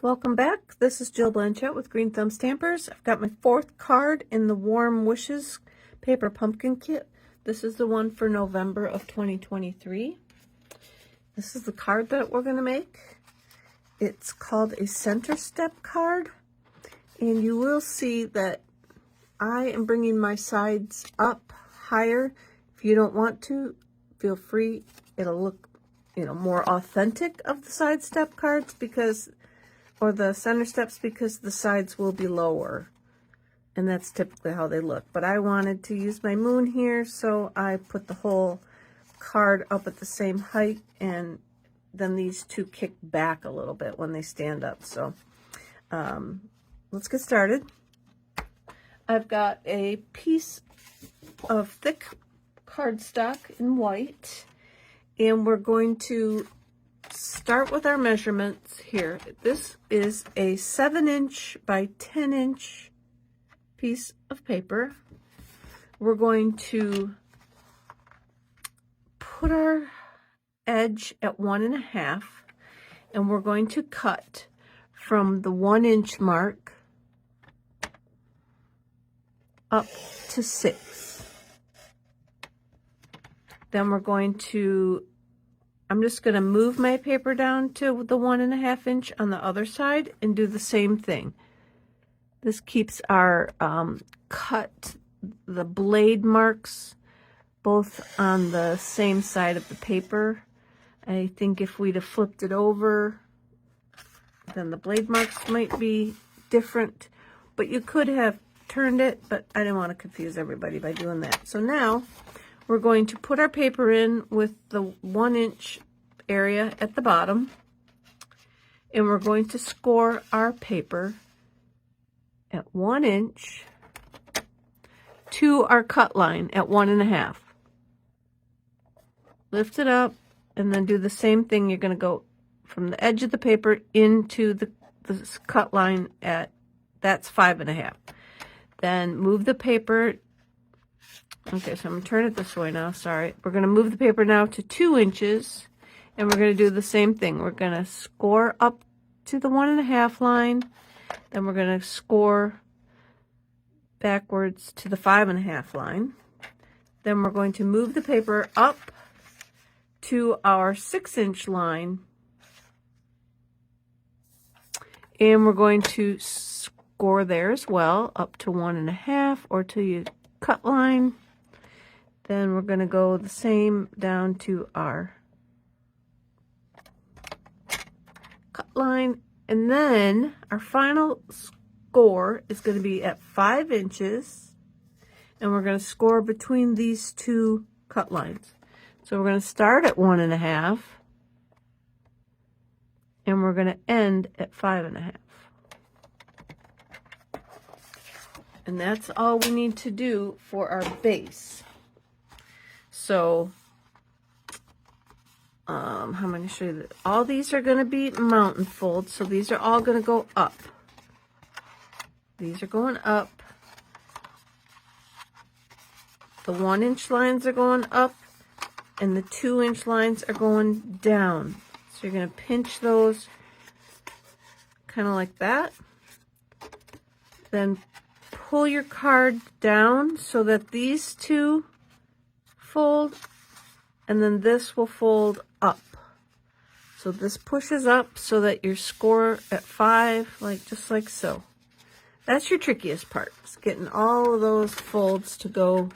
Welcome back. This is Jill Blanchette with Green Thumb Stampers. I've got my fourth card in the Warm Wishes paper pumpkin kit. This is the one for November of 2023. This is the card that we're going to make. It's called a center step card, and you will see that I am bringing my sides up higher. If you don't want to, feel free. It'll look, more authentic of the side step cards or the center steps, because the sides will be lower, and that's typically how they look. But I wanted to use my moon here, so I put the whole card up at the same height, and then these two kick back a little bit when they stand up. So let's get started. I've got a piece of thick cardstock in white, and we're going to start with our measurements here. This is a 7" by 10" piece of paper. We're going to put our edge at 1.5, and we're going to cut from the 1" mark up to 6. Then we're going to I'm just going to move my paper down to the 1.5" on the other side and do the same thing. This keeps our the blade marks both on the same side of the paper. I think if we'd have flipped it over, then the blade marks might be different, but you could have turned it, but I didn't want to confuse everybody by doing that. So now we're going to put our paper in with the 1" area at the bottom, and we're going to score our paper at 1" to our cut line at 1.5. Lift it up, and then do the same thing. You're going to go from the edge of the paper into the cut line that's 5.5. Then move the paper. Okay, so I'm going to turn it this way now. Sorry. We're going to move the paper now to 2 inches, and we're going to do the same thing. We're going to score up to the 1.5 line, then we're going to score backwards to the 5.5 line. Then we're going to move the paper up to our 6" line, and we're going to score there as well, up to 1.5 or to your cut line. Then we're going to go the same down to our cut line, and then our final score is going to be at 5 inches, and we're going to score between these two cut lines. So we're going to start at 1.5, and we're going to end at 5.5. And that's all we need to do for our base. So I'm going to show you that all these are going to be mountain folds, so these are all going to go up. These are going up. The 1" lines are going up, and the 2" lines are going down. So you're going to pinch those kind of like that. Then pull your card down so that these two fold, and then this will fold up. So this pushes up so that your score at 5, just like so. That's your trickiest part, is getting all of those folds to go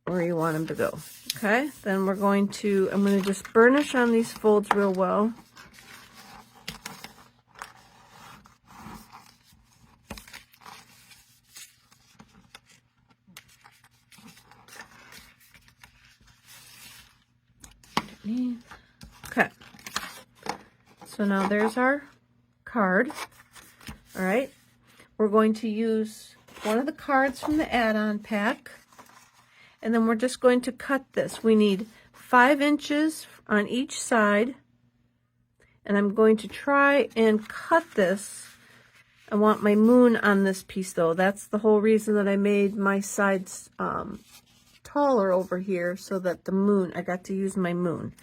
where you want them to go. Okay, then I'm going to just burnish on these folds real well. Okay, so now there's our card. All right, we're going to use one of the cards from the add-on pack, and then we're just going to cut this. We need 5 inches on each side, and I'm going to try and cut this. I want my moon on this piece, though. That's the whole reason that I made my sides taller over here, so that the moon, I got to use my moon.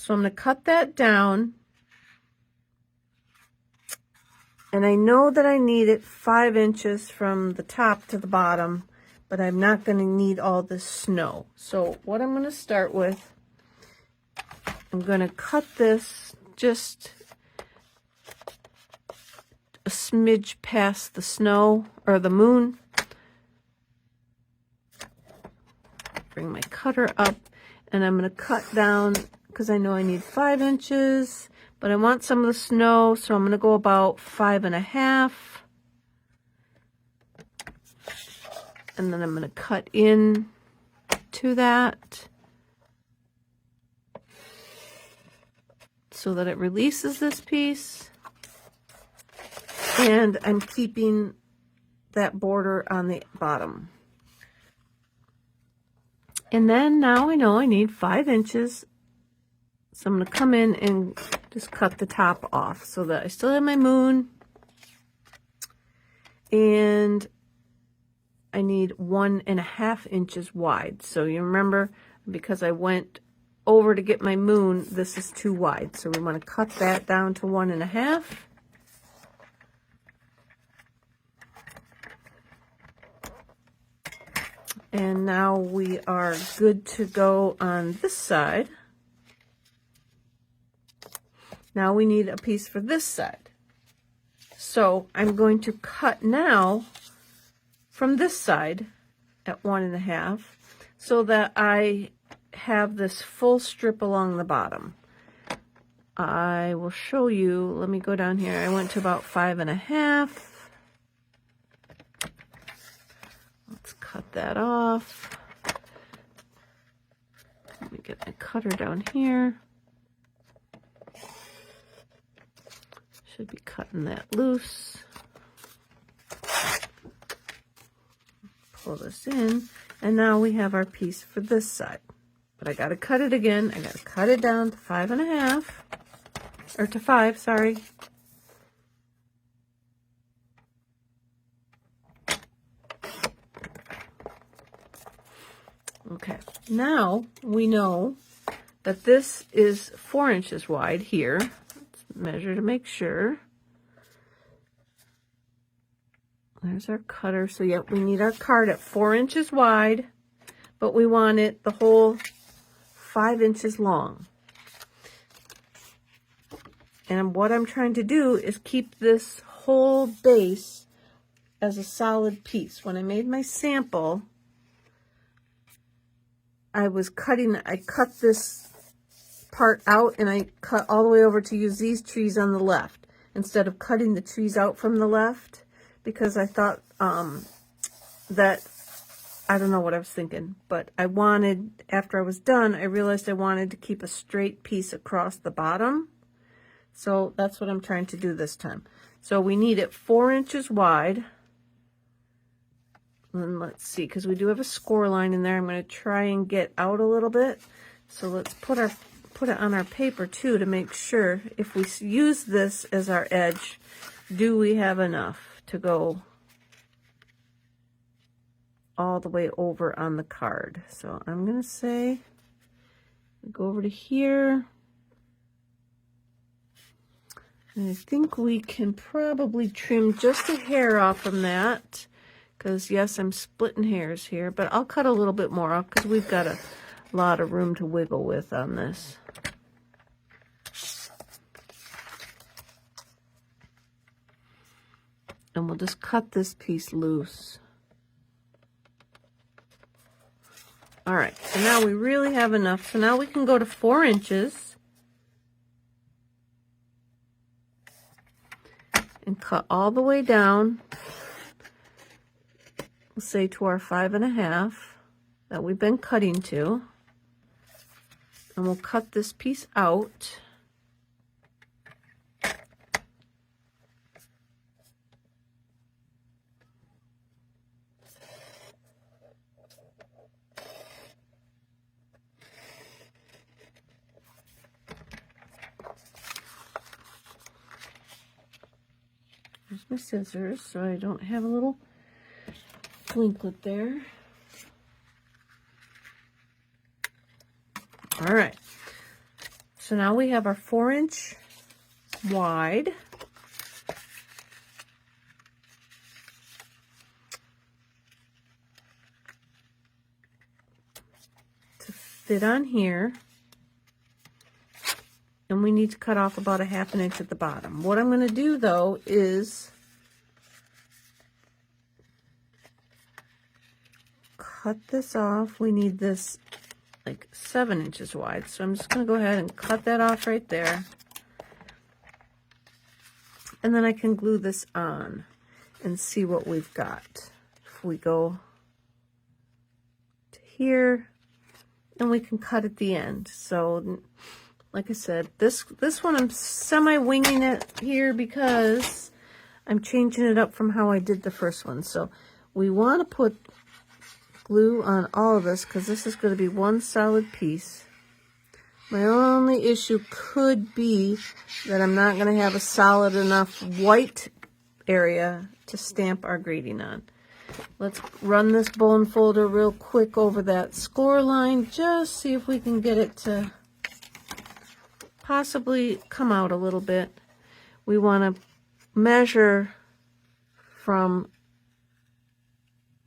So I'm going to cut that down. And I know that I need it 5 inches from the top to the bottom, but I'm not going to need all this snow. So what I'm going to start with, I'm going to cut this just a smidge past the snow or the moon. Bring my cutter up, and I'm going to cut down because I know I need 5 inches, but I want some of the snow, so I'm going to go about 5.5. And then I'm going to cut in to that so that it releases this piece. And I'm keeping that border on the bottom. And then now I know I need 5 inches. So I'm going to come in and just cut the top off so that I still have my moon. And I need 1.5 inches wide. So you remember, because I went over to get my moon, this is too wide. So we want to cut that down to 1.5. And now we are good to go on this side. Now we need a piece for this side. So I'm going to cut now from this side at 1.5 so that I have this full strip along the bottom. I will show you. Let me go down here. I went to about 5.5. Let's cut that off. Let me get my cutter down here. Should be cutting that loose. Pull this in, and now we have our piece for this side. But I got to cut it again. I got to cut it down to 5.5, or to 5, sorry. Okay, now we know that this is 4 inches wide here. Let's measure to make sure. There's our cutter. So yep, we need our card at 4 inches wide, but we want it the whole 5 inches long. And what I'm trying to do is keep this whole base as a solid piece. When I made my sample, I cut this part out, and I cut all the way over to use these trees on the left instead of cutting the trees out from the left, because I thought that, I don't know what I was thinking, but I wanted, after I was done, I realized I wanted to keep a straight piece across the bottom. So that's what I'm trying to do this time. So we need it 4 inches wide. And let's see, because we do have a score line in there. I'm going to try and get out a little bit. So let's put it on our paper too to make sure if we use this as our edge, do we have enough to go all the way over on the card. So I'm going to say, go over to here. And I think we can probably trim just a hair off from that. Because, yes, I'm splitting hairs here, but I'll cut a little bit more off because we've got a lot of room to wiggle with on this. And we'll just cut this piece loose. All right, so now we really have enough. So now we can go to 4 inches and cut all the way down. We'll say to our 5.5 that we've been cutting to, and we'll cut this piece out. There's my scissors, so I don't have a little twinklet there. All right. So now we have our 4-inch wide. To fit on here. And we need to cut off about a 1/2 inch at the bottom. What I'm going to do though is cut this off. We need this like 7 inches wide. So I'm just going to go ahead and cut that off right there. And then I can glue this on and see what we've got. If we go to here, and we can cut at the end. So like I said, this one I'm semi-winging it here because I'm changing it up from how I did the first one. So we want to put glue on all of this because this is going to be one solid piece. My only issue could be that I'm not going to have a solid enough white area to stamp our greeting on. Let's run this bone folder real quick over that score line, just see if we can get it to possibly come out a little bit. We want to measure from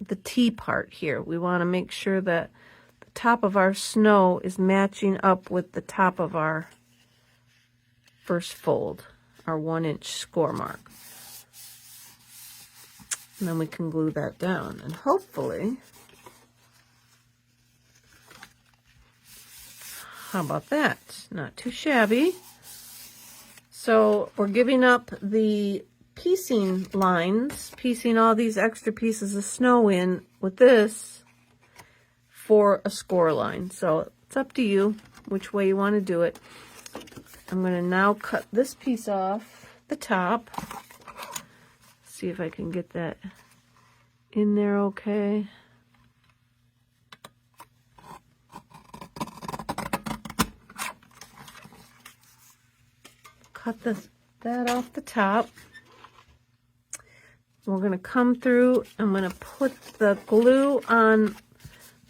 the T part here. We want to make sure that the top of our snow is matching up with the top of our first fold, our 1-inch score mark. And then we can glue that down, and hopefully, how about that? Not too shabby. So we're giving up the piecing lines, piecing all these extra pieces of snow in with this for a score line. So it's up to you which way you want to do it. I'm going to now cut this piece off the top. See if I can get that in there okay. Cut that off the top. We're going to come through. I'm going to put the glue on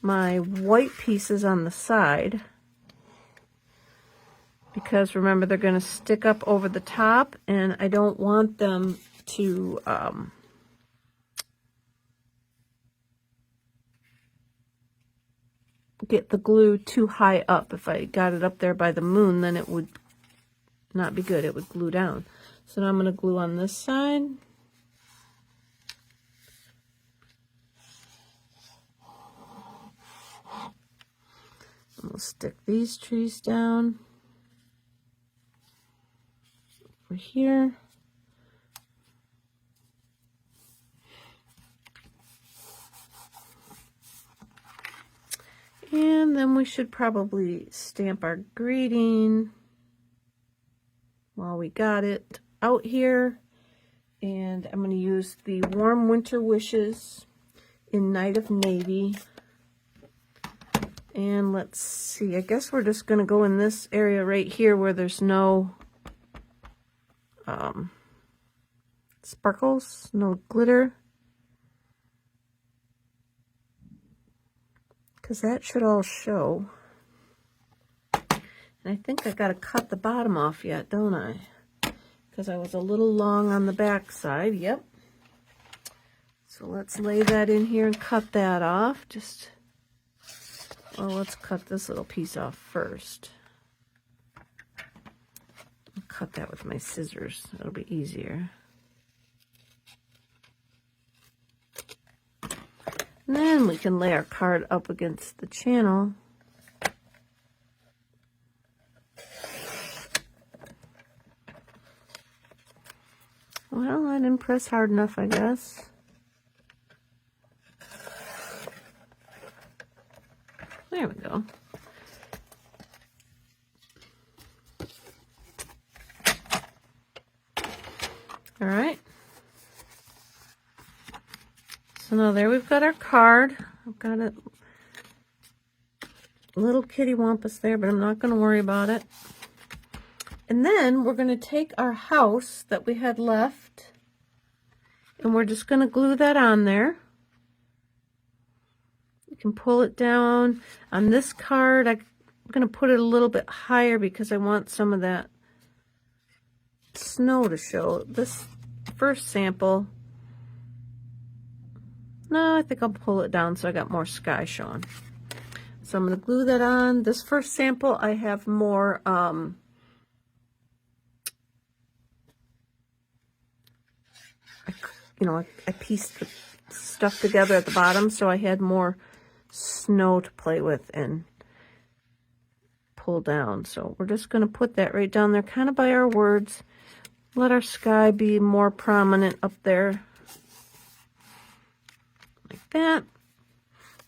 my white pieces on the side, because remember they're going to stick up over the top, and I don't want them to get the glue too high up. If I got it up there by the moon, then it would not be good. It would glue down. So now I'm going to glue on this side. And we'll stick these trees down over here. And then we should probably stamp our greeting while we got it out here. And I'm going to use the Warm Winter Wishes in Night of Navy. And let's see, I guess we're just going to go in this area right here where there's no sparkles, no glitter. Because that should all show. And I think I got to cut the bottom off yet, don't I? Because I was a little long on the back side. Yep. So let's lay that in here and cut that off. Well, let's cut this little piece off first. I'll cut that with my scissors. It'll be easier. And then we can lay our card up against the channel. Well, I didn't press hard enough, I guess. There we go. All right. So now there we've got our card. I've got a little kitty wampus there, but I'm not going to worry about it. And then we're going to take our house that we had left, and we're just going to glue that on there. You can pull it down. On this card, I I'm going to put it a little bit higher because I want some of that snow to show. This first sample, no, I think I'll pull it down so I got more sky showing. So I'm going to glue that on. This first sample, I have more I pieced the stuff together at the bottom, so I had more snow to play with and pull down. So we're just going to put that right down there, kind of by our words. Let our sky be more prominent up there, like that.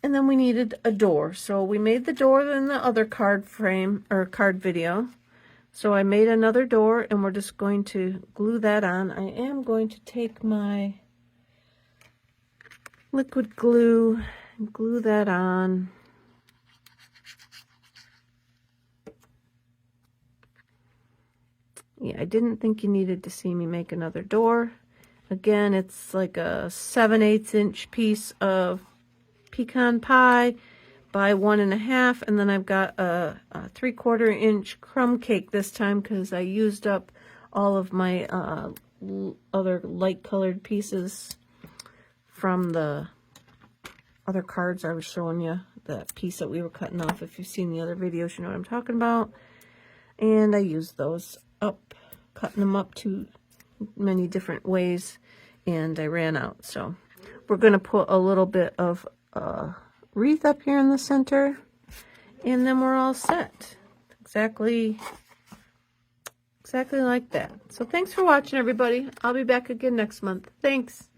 And then we needed a door, so we made the door in the other card frame or card video. So I made another door, and we're just going to glue that on. I am going to take my liquid glue and glue that on. Yeah, I didn't think you needed to see me make another door. Again, it's like a 7/8 inch piece of pecan pie by 1.5, and then I've got a 3/4 inch crumb cake this time because I used up all of my other light colored pieces from the other cards I was showing you, that piece that we were cutting off. If you've seen the other videos, you know what I'm talking about. And I used those up, cutting them up too many different ways, and I ran out. So we're going to put a little bit of wreath up here in the center, and then we're all set. Exactly like that. So thanks for watching, everybody. I'll be back again next month. Thanks.